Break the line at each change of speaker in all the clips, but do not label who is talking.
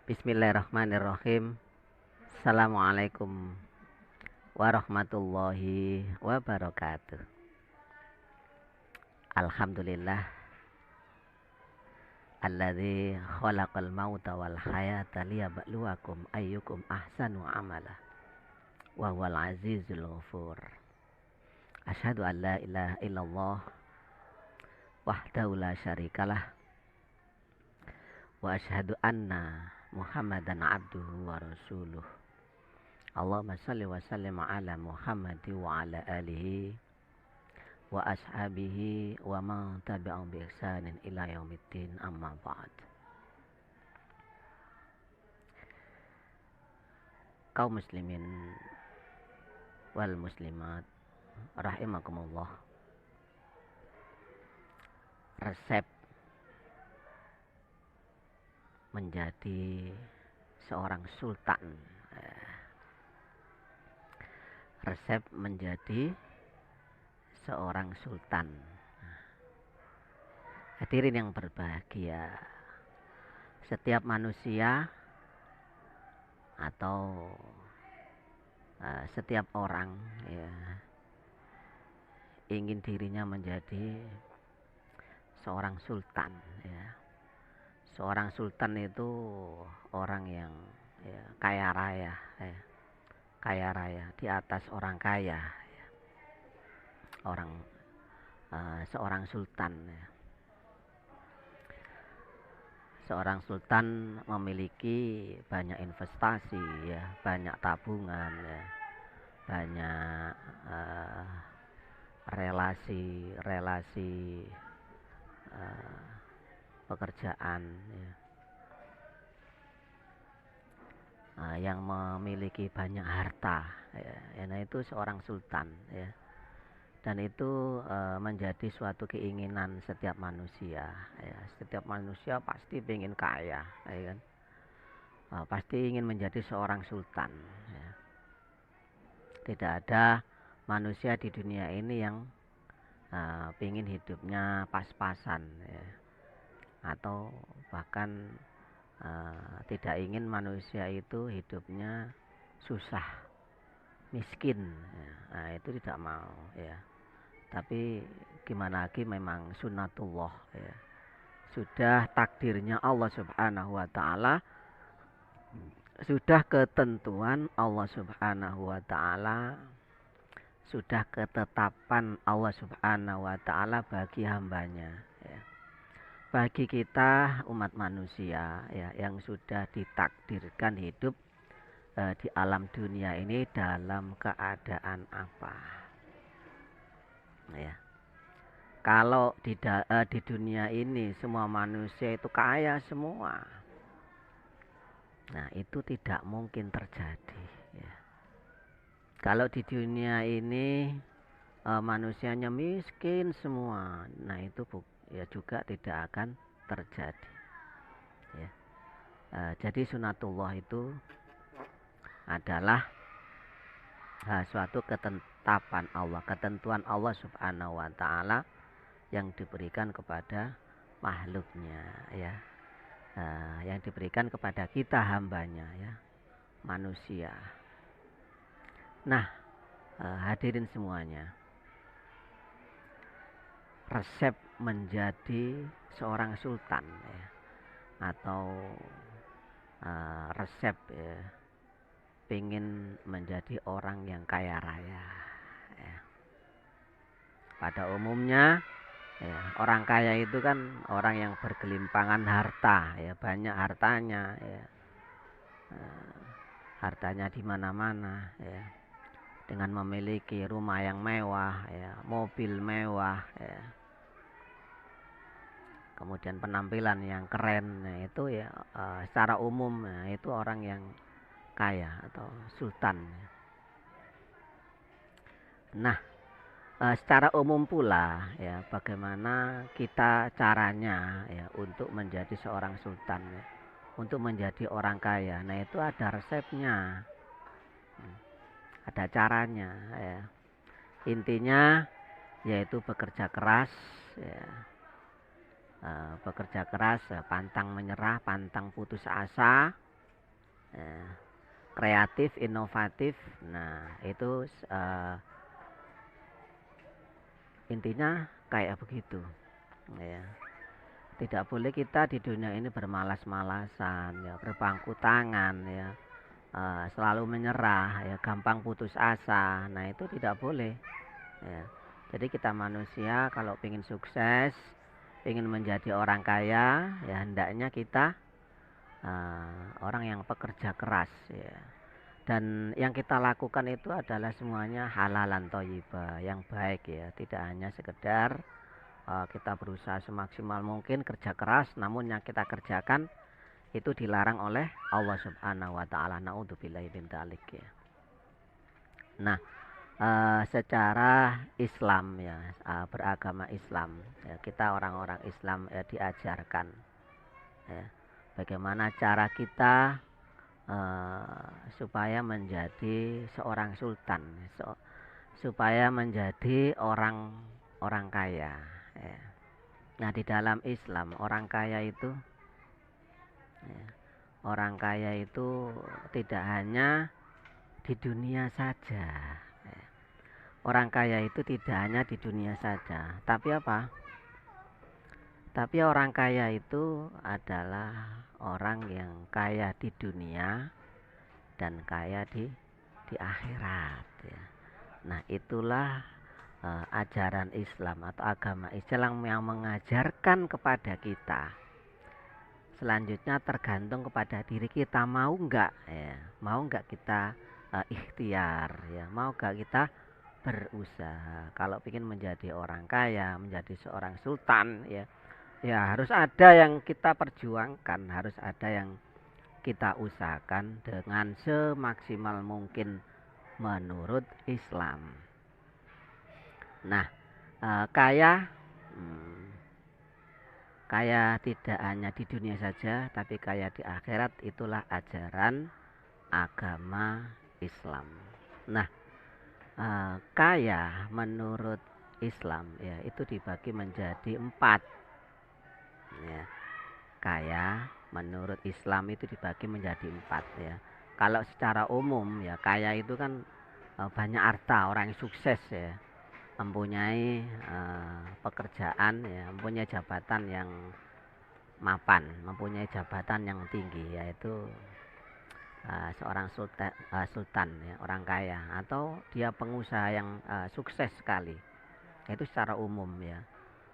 Bismillahirrahmanirrahim. Assalamualaikum warahmatullahi wabarakatuh. Alhamdulillah alladzi khalaqal mauta wal hayata liyabluwakum ayyukum ahsanu amala wa huwal azizul ghafur. Asyhadu an la ilaha illallah wahdahu la syarikalah wa asyhadu anna Muhammadan abduhu wa rasuluh. Allahumma salli wa sallim ala Muhammad wa ala alihi wa ashabihi wa man tabi'ahum bi ihsanin ila yaumiddin, amma ba'd. Kaum muslimin wal muslimat rahimakumullah. Resep menjadi seorang sultan. Resep menjadi seorang sultan. Hadirin yang berbahagia, setiap manusia atau setiap orang ya, ingin dirinya menjadi seorang sultan ya. Seorang sultan itu orang yang ya, kaya raya ya. Kaya raya di atas orang kaya ya. Seorang sultan ya. Seorang sultan memiliki banyak investasi ya, banyak tabungan ya, banyak relasi pekerjaan ya. Yang memiliki banyak harta ya. Nah, itu seorang sultan ya. Dan itu menjadi suatu keinginan setiap manusia ya. Setiap manusia pasti ingin kaya ya kan? Pasti ingin menjadi seorang sultan ya. Tidak ada manusia di dunia ini yang ingin hidupnya pas-pasan ya. Atau bahkan tidak ingin manusia itu hidupnya susah, miskin ya. Nah, itu tidak mau ya. Tapi gimana lagi, memang sunnatullah ya. Sudah takdirnya Allah subhanahu wa ta'ala, sudah ketentuan Allah subhanahu wa ta'ala, sudah ketetapan Allah subhanahu wa ta'ala bagi hambanya ya. Bagi kita umat manusia ya, yang sudah ditakdirkan hidup di alam dunia ini dalam keadaan apa ya. Kalau di dunia ini semua manusia itu kaya semua, nah itu tidak mungkin terjadi ya. Kalau di dunia ini manusianya miskin semua, nah itu ya juga tidak akan terjadi ya. Jadi sunatullah itu adalah suatu ketetapan Allah, ketentuan Allah subhanahu wa ta'ala yang diberikan kepada makhluknya ya. Yang diberikan kepada kita hambanya ya, manusia. Nah, hadirin semuanya, resep menjadi seorang sultan ya, atau resep ya, ingin menjadi orang yang kaya raya ya. Pada umumnya ya, orang kaya itu kan orang yang bergelimpangan harta ya, banyak hartanya ya. Hartanya di mana-mana ya, dengan memiliki rumah yang mewah ya, mobil mewah ya, kemudian penampilan yang keren. Nah, itu ya secara umum ya, itu orang yang kaya atau sultan. Nah, secara umum pula ya, bagaimana kita caranya ya untuk menjadi seorang sultan ya, untuk menjadi orang kaya. Nah, itu ada resepnya, ada caranya ya. Intinya yaitu bekerja keras ya. Bekerja keras, pantang menyerah, pantang putus asa ya, kreatif, inovatif. Nah, itu intinya kayak begitu. Ya. Tidak boleh kita di dunia ini bermalas-malasan, ya, berpangku tangan, ya, selalu menyerah, ya, gampang putus asa. Nah, itu tidak boleh. Ya. Jadi kita manusia kalau ingin sukses, ingin menjadi orang kaya, ya hendaknya kita orang yang pekerja keras, ya. Dan yang kita lakukan itu adalah semuanya halalan thayyibah, yang baik, ya. Tidak hanya sekedar kita berusaha semaksimal mungkin kerja keras, namun yang kita kerjakan itu dilarang oleh Allah Subhanahu wa taala. Naudzubillahi min dzalik, ya. Nah, secara Islam, ya, beragama Islam, ya, kita orang-orang Islam, ya, diajarkan, ya, bagaimana cara kita supaya menjadi seorang sultan, supaya menjadi orang kaya, ya. Nah, di dalam Islam ya, orang kaya itu tidak hanya di dunia saja, ya. Orang kaya itu tidak hanya di dunia saja, tapi apa? Tapi orang kaya itu adalah orang yang kaya di dunia dan kaya di akhirat, ya. Nah, itulah ajaran Islam atau agama Islam yang mengajarkan kepada kita. Selanjutnya tergantung kepada diri kita, mau enggak, ya, mau enggak kita ikhtiar, ya, mau enggak kita berusaha. Kalau ingin menjadi orang kaya, menjadi seorang sultan, ya, ya harus ada yang kita perjuangkan, harus ada yang kita usahakan dengan semaksimal mungkin menurut Islam. Nah, kaya tidak hanya di dunia saja, tapi kaya di akhirat. Itulah ajaran agama Islam. Nah, kaya menurut Islam, ya, itu dibagi menjadi 4, ya. Kaya menurut Islam itu dibagi menjadi 4, ya. Kalau secara umum, ya, kaya itu kan banyak harta, orang yang sukses, ya, mempunyai pekerjaan, ya, mempunyai jabatan yang mapan, mempunyai jabatan yang tinggi, yaitu seorang sultan, ya, orang kaya, atau dia pengusaha yang sukses sekali. Itu secara umum, ya.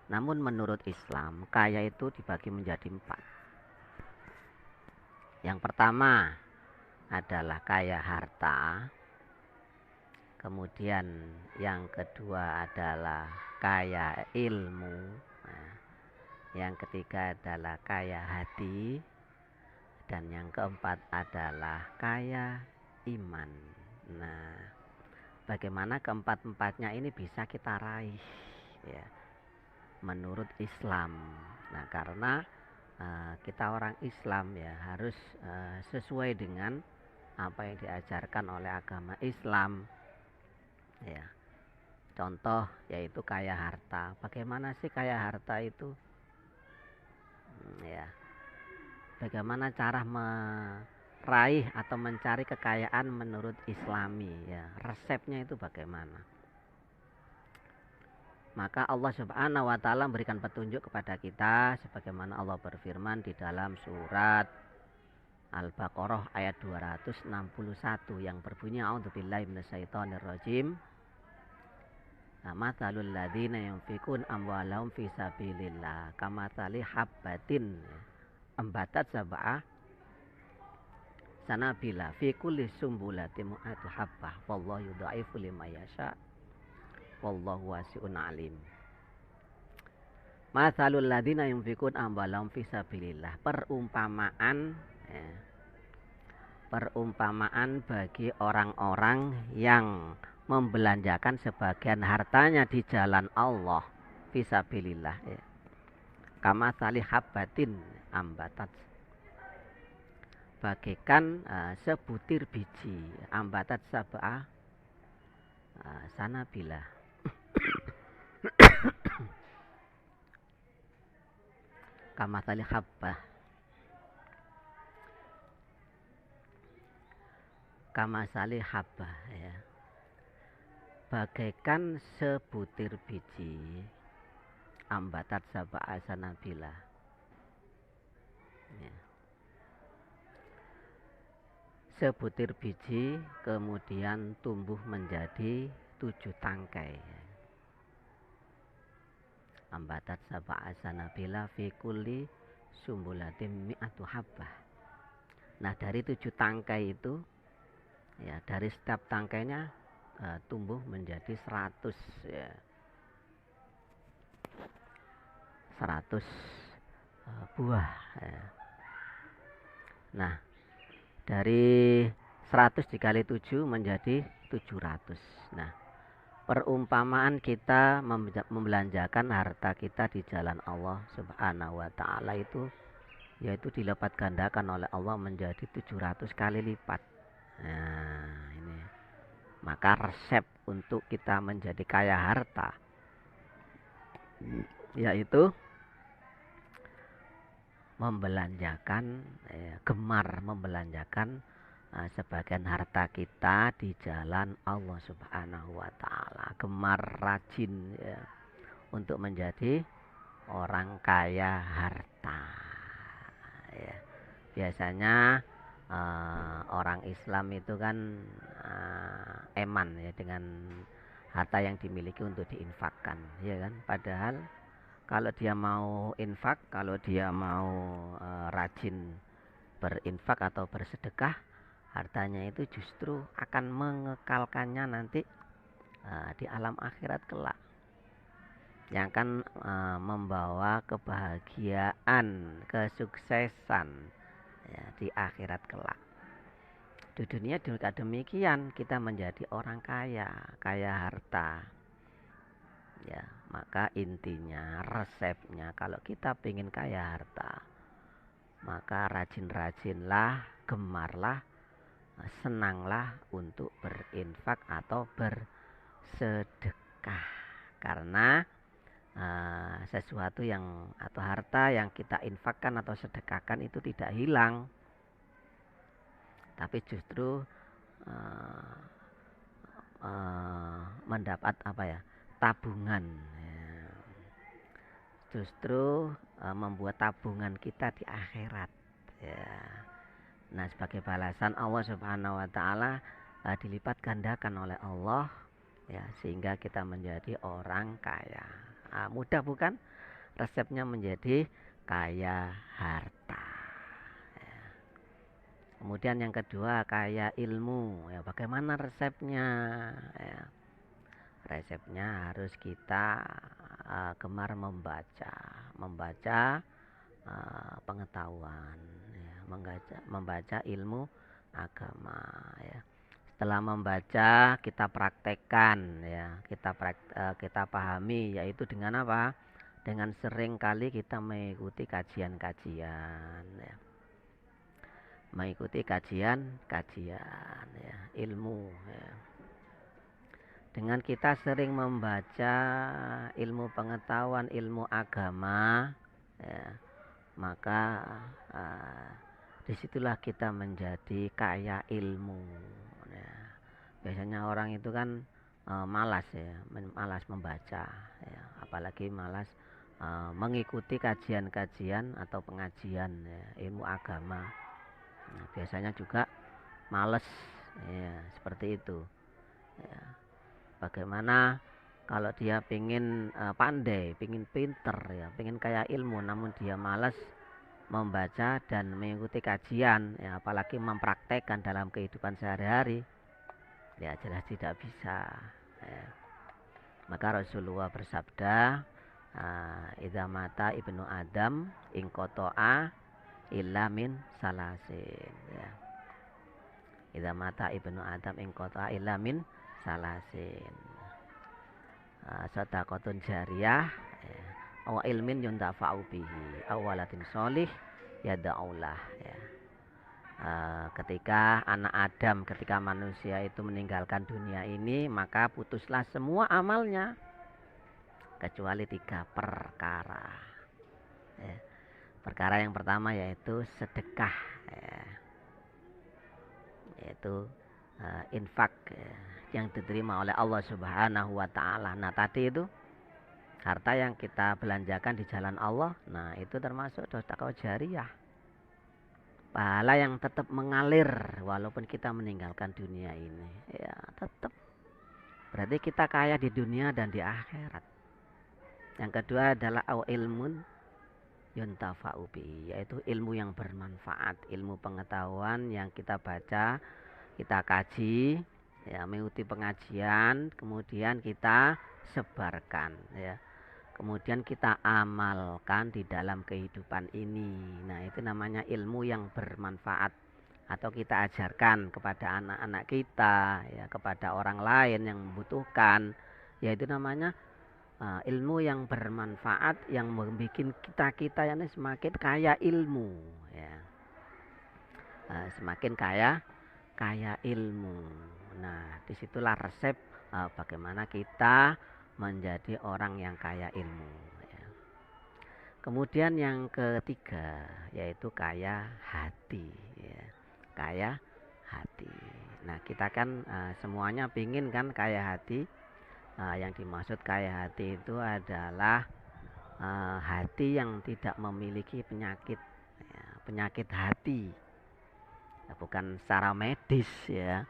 Namun menurut Islam, kaya itu dibagi menjadi 4. Yang pertama adalah kaya harta. Kemudian yang kedua adalah kaya ilmu. Nah, yang ketiga adalah kaya hati. Dan yang keempat adalah kaya iman. Nah, bagaimana keempat-empatnya ini bisa kita raih, ya, menurut Islam. Nah, karena kita orang Islam, ya, harus sesuai dengan apa yang diajarkan oleh agama Islam, ya. Contoh yaitu kaya harta. Bagaimana sih kaya harta itu? Ya. Bagaimana cara meraih atau mencari kekayaan menurut Islami, ya. Resepnya itu bagaimana? Maka Allah Subhanahu wa taala memberikan petunjuk kepada kita sebagaimana Allah berfirman di dalam surat Al-Baqarah ayat 261 yang berbunyi a'udzubillahi minasyaitonirrajim. Matsalul ladzina yunfikun amwalahum fi sabilillah kamatsali habbatin ambatat sab'a sanabila fi kulli sumbulatin mi'atu habbah wallahu yudha'ifu liman yasha wallahu wasi'un alim. Matsalul ladzina yunfikun amwalahum fi sabilillah, perumpamaan, ya, perumpamaan bagi orang-orang yang membelanjakan sebagian hartanya di jalan Allah fi sabilillah, ya. Kamatsali habbatin ambatat, bagaikan sebutir biji, ambatat sab'a sanabila. Kamatsali habbah. kamasali habbah, ya, bagaikan sebutir biji ambatat sab'a sanabila, ya. Sebutir biji kemudian tumbuh menjadi 7 tangkai, ya. Ambatat sab'a sanabila fi kulli sumbulatin mi'atu habbah. Nah, dari 7 tangkai itu, ya, dari setiap tangkainya tumbuh menjadi 100, ya, 100 buah, ya. Nah, dari 100 dikali 7 menjadi 700. Nah, perumpamaan kita membelanjakan harta kita di jalan Allah Subhanahu wa ta'ala itu, yaitu dilipat gandakan oleh Allah menjadi 700 kali lipat. Nah, ini. Maka resep untuk kita menjadi kaya harta, yaitu membelanjakan, gemar membelanjakan sebagian harta kita di jalan Allah Subhanahu wa ta'ala. Gemar rajin, ya, untuk menjadi orang kaya harta, ya. Biasanya orang Islam itu kan eman, ya, dengan harta yang dimiliki untuk diinfakkan, ya kan. Padahal kalau dia mau infak, kalau dia mau rajin berinfak atau bersedekah, hartanya itu justru akan mengekalkannya nanti di alam akhirat kelak, yang akan membawa kebahagiaan, kesuksesan, ya, di akhirat kelak. Di dunia juga demikian, kita menjadi orang kaya, kaya harta, ya. Maka intinya, resepnya, kalau kita ingin kaya harta, maka rajin-rajinlah, gemarlah, senanglah untuk berinfak atau bersedekah. Karena sesuatu yang atau harta yang kita infakkan atau sedekahkan itu tidak hilang, tapi justru mendapat tabungan, ya. Justru membuat tabungan kita di akhirat, ya. Nah, sebagai balasan Allah Subhanahu wa ta'ala dilipat gandakan oleh Allah, ya, sehingga kita menjadi orang kaya. Mudah bukan resepnya menjadi kaya harta, ya. Kemudian yang kedua, kaya ilmu, ya. Bagaimana resepnya, ya? Resepnya harus kita gemar membaca pengetahuan, ya, membaca ilmu agama, ya. Setelah membaca, kita praktekkan, ya, kita pahami, yaitu dengan apa? Dengan sering kali kita mengikuti kajian-kajian, ya. Mengikuti kajian-kajian, ya, ilmu, ya. Dengan kita sering membaca ilmu pengetahuan, ilmu agama, ya, maka disitulah kita menjadi kaya ilmu, ya. Biasanya orang itu kan malas, ya, malas membaca, ya, apalagi malas mengikuti kajian-kajian atau pengajian, ya, ilmu agama. Nah, biasanya juga malas, ya, seperti itu, ya. Bagaimana kalau dia pingin pandai, pingin pinter, ya, pingin kaya ilmu, namun dia malas membaca dan mengikuti kajian, ya, apalagi mempraktekkan dalam kehidupan sehari-hari, ya, jelas tidak bisa, ya. Maka Rasulullah bersabda, idza mata ibnu Adam ingqata'a illa min salasin, ya. Idza mata ibnu Adam ingqata'a illa min salasin, sadaqatun jariyah, aw ilmin yuntafa'u bihi aw waladin sholih yad'ulah, ya. Ketika anak Adam, ketika manusia itu meninggalkan dunia ini, maka putuslah semua amalnya kecuali 3 perkara, ya. Perkara yang pertama yaitu sedekah, ya, yaitu infak yang diterima oleh Allah Subhanahu wa taala. Nah, tadi itu harta yang kita belanjakan di jalan Allah, nah itu termasuk sedekah jariyah. Pahala yang tetap mengalir walaupun kita meninggalkan dunia ini. Ya, tetap. Berarti kita kaya di dunia dan di akhirat. Yang kedua adalah ilmun yuntafa'u bihi, yaitu ilmu yang bermanfaat, ilmu pengetahuan yang kita baca, kita kaji, ya, mengikuti pengajian, kemudian kita sebarkan, ya. Kemudian kita amalkan di dalam kehidupan ini. Nah, itu namanya ilmu yang bermanfaat. Atau kita ajarkan kepada anak-anak kita, ya, kepada orang lain yang membutuhkan. Yaitu namanya ilmu yang bermanfaat, yang membuat kita ini semakin kaya ilmu, ya. Semakin kaya ilmu. Nah, disitulah resep bagaimana kita menjadi orang yang kaya ilmu, ya. Kemudian yang ketiga yaitu kaya hati, ya. Kaya hati. Nah, kita kan semuanya pingin kan kaya hati. Yang dimaksud kaya hati itu adalah hati yang tidak memiliki penyakit, ya, penyakit hati, ya, bukan secara medis, ya,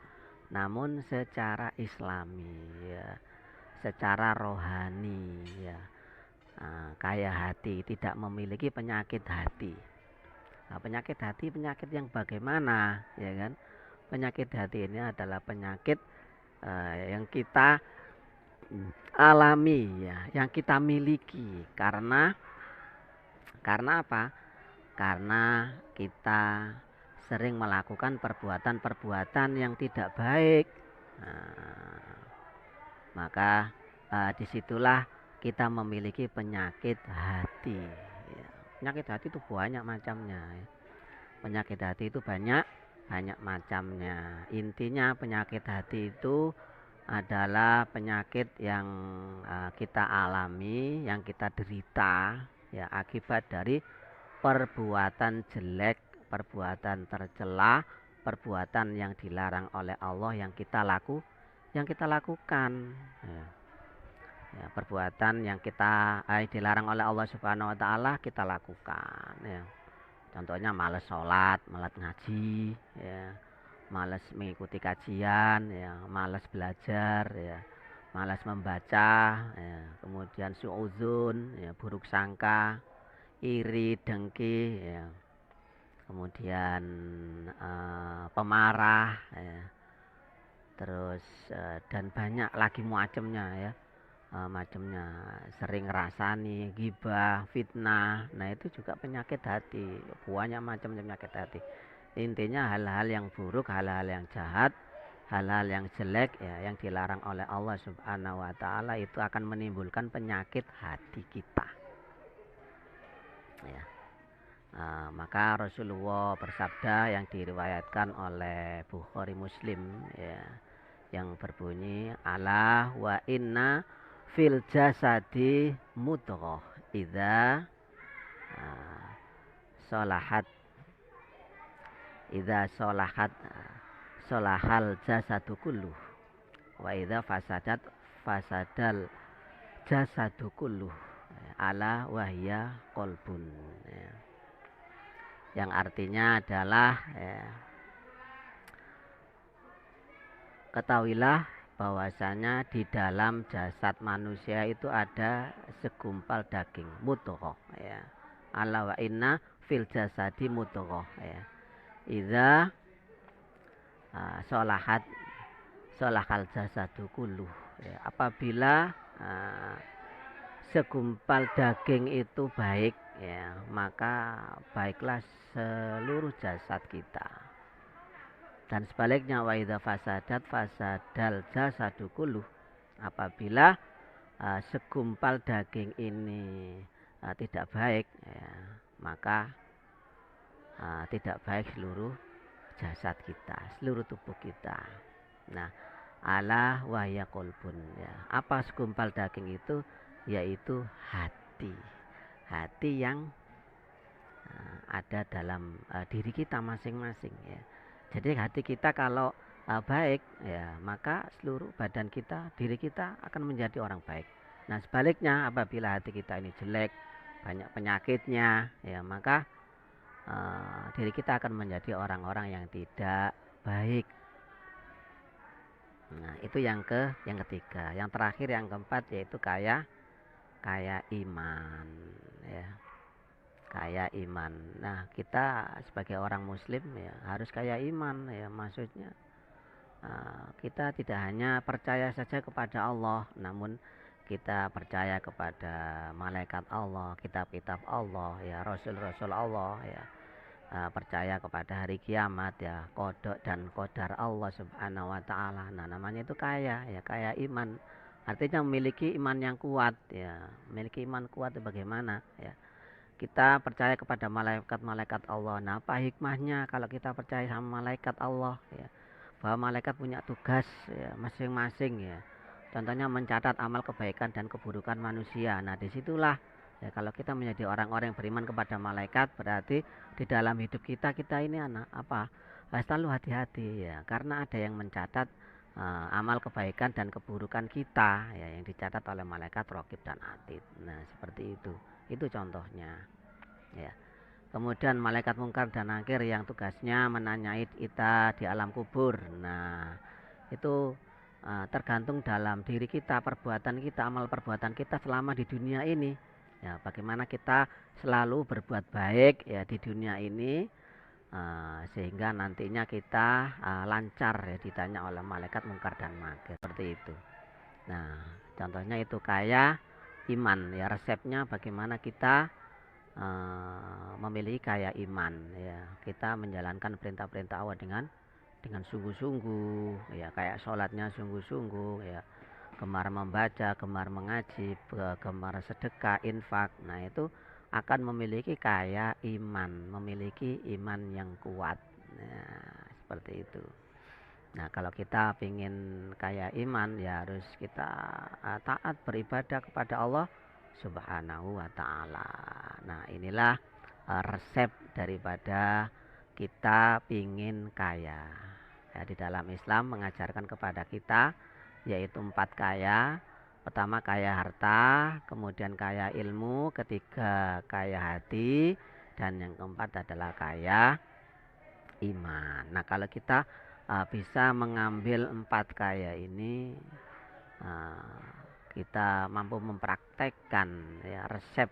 namun secara islami, ya, secara rohani, ya. Kaya hati, tidak memiliki penyakit hati. Nah, penyakit hati penyakit yang bagaimana, ya kan? Penyakit hati ini adalah penyakit yang kita alami, ya, yang kita miliki karena apa? Karena kita sering melakukan perbuatan-perbuatan yang tidak baik. Maka disitulah kita memiliki penyakit hati, ya. Penyakit hati itu banyak macamnya, ya. Penyakit hati itu banyak macamnya. Intinya penyakit hati itu adalah penyakit yang kita alami, yang kita derita, ya, akibat dari perbuatan jelek, perbuatan tercela, perbuatan yang dilarang oleh Allah yang kita lakukan, ya. Ya, perbuatan yang kita dilarang oleh Allah Subhanahu wa taala kita lakukan, ya. Contohnya malas sholat, malas ngaji, ya, malas mengikuti kajian, ya, malas belajar, ya, malas membaca, ya. Kemudian suudzon, ya, buruk sangka, iri, dengki, ya. Kemudian pemarah, ya. Terus dan banyak lagi macamnya, ya. Macamnya sering rasani, gibah, fitnah. Nah, itu juga penyakit hati. Banyak macam penyakit hati. Intinya hal-hal yang buruk, hal-hal yang jahat, hal-hal yang jelek, ya, yang dilarang oleh Allah Subhanahu wa taala itu akan menimbulkan penyakit hati kita, ya. Maka Rasulullah bersabda yang diriwayatkan oleh Bukhari Muslim, ya, yang berbunyi ala wa inna fil jasadi mudghah idza solahat solahal jasadu kulluh wa idza fasadal jasadu kulluh ala wahya qalbun, ya. Yang artinya adalah, ya, ketahuilah bahwasanya di dalam jasad manusia itu ada segumpal daging mudghah, ya. Ala wa inna fil jasadi mudghah, ya. Idza solahal jasadu kulluh, ya. Apabila segumpal daging itu baik, ya, maka baiklah seluruh jasad kita. Dan sebaliknya wa idza fasadal jasadu kulluh, apabila segumpal daging ini tidak baik, ya, maka tidak baik seluruh jasad kita, seluruh tubuh kita. Nah, ala wahya qalbun, ya. Apa segumpal daging itu? Yaitu hati. Hati yang ada dalam diri kita masing-masing, ya. Jadi hati kita kalau baik, ya maka seluruh badan kita, diri kita akan menjadi orang baik. Nah sebaliknya apabila hati kita ini jelek, banyak penyakitnya, ya maka diri kita akan menjadi orang-orang yang tidak baik. Nah itu yang ketiga. Yang terakhir yang keempat yaitu kaya iman, ya kaya iman. Nah kita sebagai orang muslim ya harus kaya iman, ya maksudnya kita tidak hanya percaya saja kepada Allah, namun kita percaya kepada malaikat Allah, kitab-kitab Allah, ya rasul-rasul Allah, ya percaya kepada hari kiamat, ya kodok dan kodar Allah subhanahu wa ta'ala. Nah namanya itu kaya, ya kaya iman, artinya memiliki iman yang kuat, ya memiliki iman kuat itu bagaimana, ya kita percaya kepada malaikat-malaikat Allah. Nah apa hikmahnya kalau kita percaya sama malaikat Allah, ya bahwa malaikat punya tugas ya, masing-masing, ya contohnya mencatat amal kebaikan dan keburukan manusia. Nah disitulah ya kalau kita menjadi orang-orang yang beriman kepada malaikat, berarti di dalam hidup kita ini selalu hati-hati, ya karena ada yang mencatat amal kebaikan dan keburukan kita, ya yang dicatat oleh malaikat raqib dan atid. Nah seperti itu contohnya, ya. Kemudian malaikat mungkar dan nakir yang tugasnya menanyai kita di alam kubur. Nah itu tergantung dalam diri kita, perbuatan kita, amal perbuatan kita selama di dunia ini, ya bagaimana kita selalu berbuat baik ya di dunia ini, sehingga nantinya kita lancar ya ditanya oleh malaikat mungkar dan nakir, seperti itu. Nah contohnya itu kaya iman, ya resepnya bagaimana kita memiliki kaya iman, ya kita menjalankan perintah-perintah Allah dengan sungguh-sungguh, ya kayak sholatnya sungguh-sungguh, ya gemar membaca, gemar mengaji, gemar sedekah, infak. Nah itu akan memiliki kaya iman, memiliki iman yang kuat, ya, seperti itu. Nah kalau kita ingin kaya iman ya harus kita taat beribadah kepada Allah subhanahu wa ta'ala. Nah inilah resep daripada kita pingin kaya, ya, di dalam Islam mengajarkan kepada kita yaitu 4 kaya. Pertama kaya harta, kemudian kaya ilmu, ketiga kaya hati, dan yang keempat adalah kaya iman. Nah kalau kita bisa mengambil 4 kaya ini, kita mampu mempraktekkan ya resep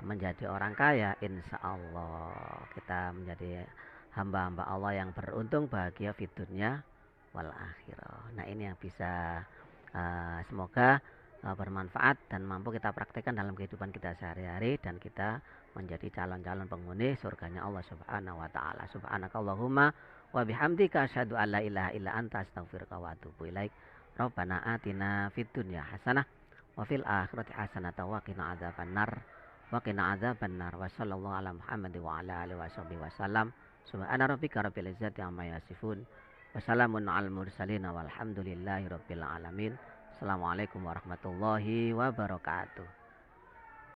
menjadi orang kaya, insya Allah kita menjadi hamba-hamba Allah yang beruntung, bahagia di dunia wal akhirah. Nah ini yang bisa semoga bermanfaat dan mampu kita praktekkan dalam kehidupan kita sehari-hari, dan kita menjadi calon-calon penghuni surganya Allah subhanahu wa ta'ala. Subhanakallahumma wa bihamdika asyhadu an la ilaha illa anta astaghfiruka wa atubu ilaik. Rabbana atina fid dunya hasanah wa fil akhirati hasanah wa qina adzabannar wa qina adzabannar wa sallallahu ala Muhammad wa ala alihi washabihi wasallam. Subhana rabbika rabbil izzati amma yasifun wa salamun alal mursalin walhamdulillahi rabbil alamin. Assalamualaikum warahmatullahi wabarakatuh.